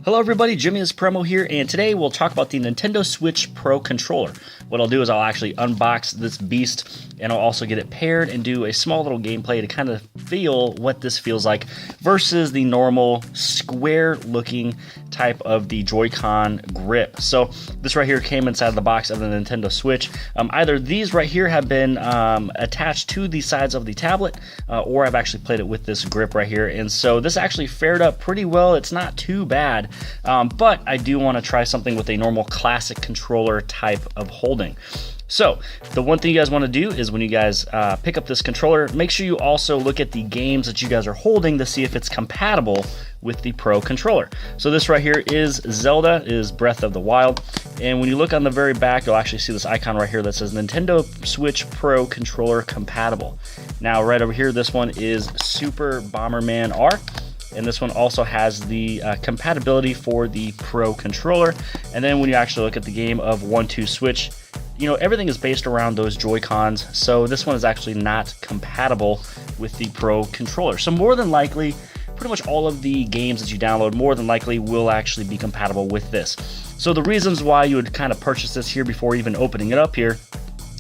Hello everybody, jimmyispromo here, and today we'll talk about the Nintendo Switch Pro Controller. What I'll do is I'll actually unbox this beast, and I'll also get it paired and do a small little gameplay to kind of feel what this feels like versus the normal square-looking type of the Joy-Con grip. So this right here came inside of the box of the Nintendo Switch. Either these right here have been attached to the sides of the tablet, or I've actually played it with this grip right here, and so this actually fared up pretty well. It's not too bad. But I do want to try something with a normal classic controller type of holding. So the one thing you guys want to do is when you guys pick up this controller, make sure you also look at the games that you guys are holding to see if it's compatible with the Pro controller. So this right here is Zelda, is Breath of the Wild, and when you look on the very back, you'll actually see this icon right here that says Nintendo Switch Pro controller compatible. Now right over here, this one is Super Bomberman R. And this one also has the compatibility for the Pro controller. And then when you actually look at the game of 1-2 Switch, you know, everything is based around those Joy-Cons. So this one is actually not compatible with the Pro controller. So more than likely, pretty much all of the games that you download more than likely will actually be compatible with this. So the reasons why you would kind of purchase this here before even opening it up here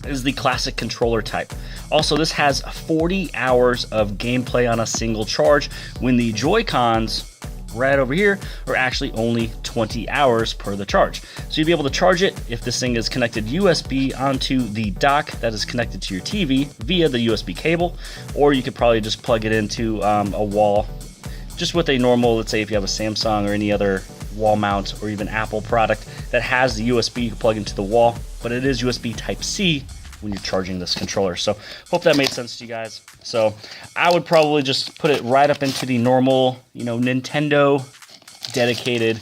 is the classic controller type. Also, this has 40 hours of gameplay on a single charge, when the Joy-Cons right over here are actually only 20 hours per the charge. So you'll be able to charge it if this thing is connected USB onto the dock that is connected to your TV via the USB cable, or you could probably just plug it into a wall, just with a normal, let's say if you have a Samsung or any other wall mount or even Apple product that has the USB you can plug into the wall, but it is USB Type-C when you're charging this controller. So hope that made sense to you guys. So I would probably just put it right up into the normal, you know, Nintendo dedicated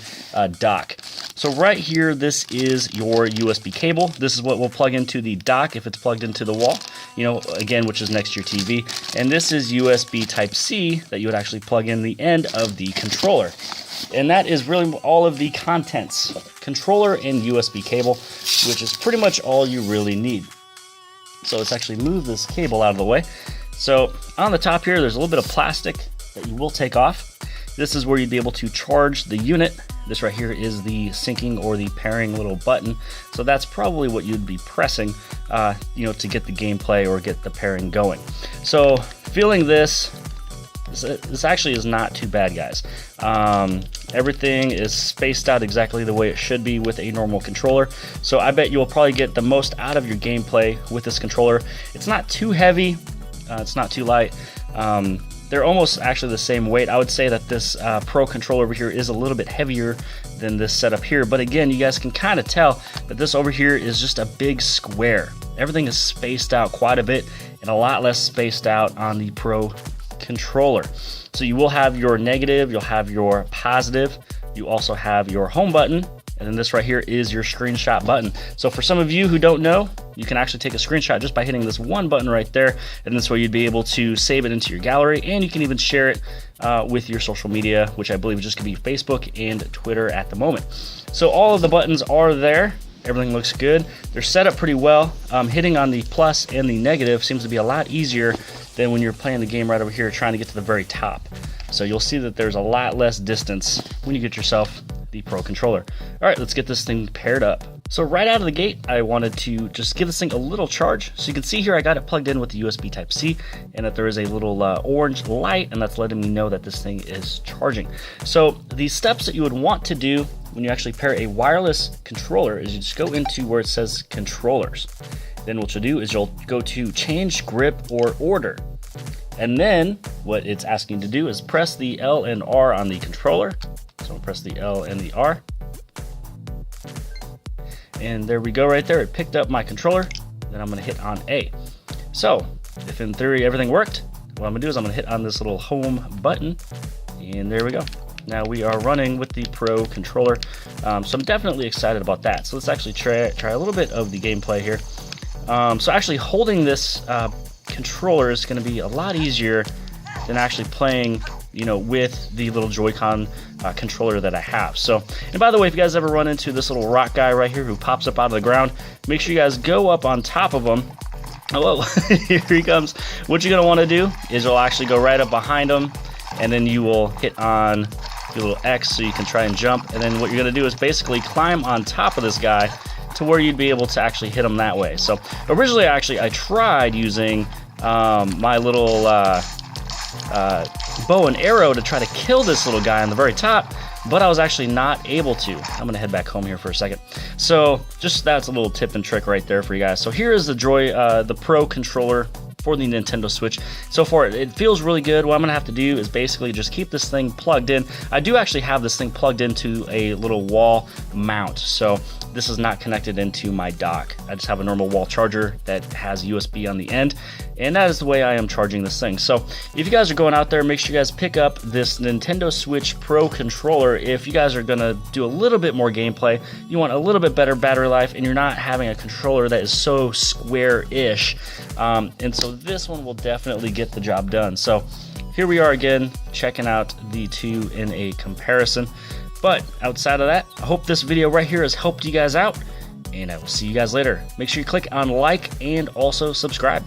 dock. So right here, this is your USB cable. This is what will plug into the dock if it's plugged into the wall, you know, again, which is next to your TV. And this is USB Type-C that you would actually plug in the end of the controller. And that is really all of the contents: controller and USB cable, which is pretty much all you really need. So let's actually move this cable out of the way. So on the top here, there's a little bit of plastic that you will take off. This is where you'd be able to charge the unit. This right here is the syncing or the pairing little button. So that's probably what you'd be pressing, you know, to get the gameplay or get the pairing going. So feeling this actually is not too bad, guys. Everything is spaced out exactly the way it should be with a normal controller. So I bet you'll probably get the most out of your gameplay with this controller. It's not too heavy, it's not too light. They're almost actually the same weight. I would say that this Pro controller over here is a little bit heavier than this setup here. But again, you guys can kind of tell that this over here is just a big square. Everything is spaced out quite a bit and a lot less spaced out on the Pro controller. So you will have your negative, you'll have your positive, you also have your home button, and then this right here is your screenshot button. So for some of you who don't know, you can actually take a screenshot just by hitting this one button right there, and this way you'd be able to save it into your gallery, and you can even share it with your social media, which I believe is just going to be Facebook and Twitter at the moment. So all of the buttons are there. Everything looks good. They're set up pretty well. Hitting on the plus and the negative seems to be a lot easier than when you're playing the game right over here trying to get to the very top. So you'll see that there's a lot less distance when you get yourself the Pro controller. All right, let's get this thing paired up. So right out of the gate, I wanted to just give this thing a little charge. So you can see here I got it plugged in with the USB Type-C, and that there is a little orange light, and that's letting me know that this thing is charging. So the steps that you would want to do when you actually pair a wireless controller is you just go into where it says controllers. Then what you'll do is you'll go to change grip or order. And then what it's asking you to do is press the L and R on the controller. So I'll press the L and the R. And there we go right there. It picked up my controller. Then I'm gonna hit on A. So if in theory everything worked, what I'm gonna do is I'm gonna hit on this little home button, and there we go. Now we are running with the Pro controller. So I'm definitely excited about that. So let's actually try a little bit of the gameplay here. So actually holding this controller is going to be a lot easier than actually playing, you know, with the little Joy-Con controller that I have. So, and by the way, if you guys ever run into this little rock guy right here who pops up out of the ground, make sure you guys go up on top of him. Oh, here he comes. What you're going to want to do is you'll actually go right up behind him, and then you will hit on do a little X so you can try and jump, and then what you're going to do is basically climb on top of this guy to where you'd be able to actually hit him that way. So originally, I tried using my little bow and arrow to try to kill this little guy on the very top, but I was actually not able to. I'm gonna head back home here for a second. So just that's a little tip and trick right there for you guys. So here is the the Pro controller for the Nintendo Switch. So far, it feels really good. What I'm gonna have to do is basically just keep this thing plugged in. I do actually have this thing plugged into a little wall mount, so this is not connected into my dock. I just have a normal wall charger that has USB on the end, and that is the way I am charging this thing. So if you guys are going out there, make sure you guys pick up this Nintendo Switch Pro controller. If you guys are gonna do a little bit more gameplay, you want a little bit better battery life, and you're not having a controller that is so square-ish. And so this one will definitely get the job done. So here we are again, checking out the two in a comparison. But outside of that, I hope this video right here has helped you guys out, and I will see you guys later. Make sure you click on like and also subscribe.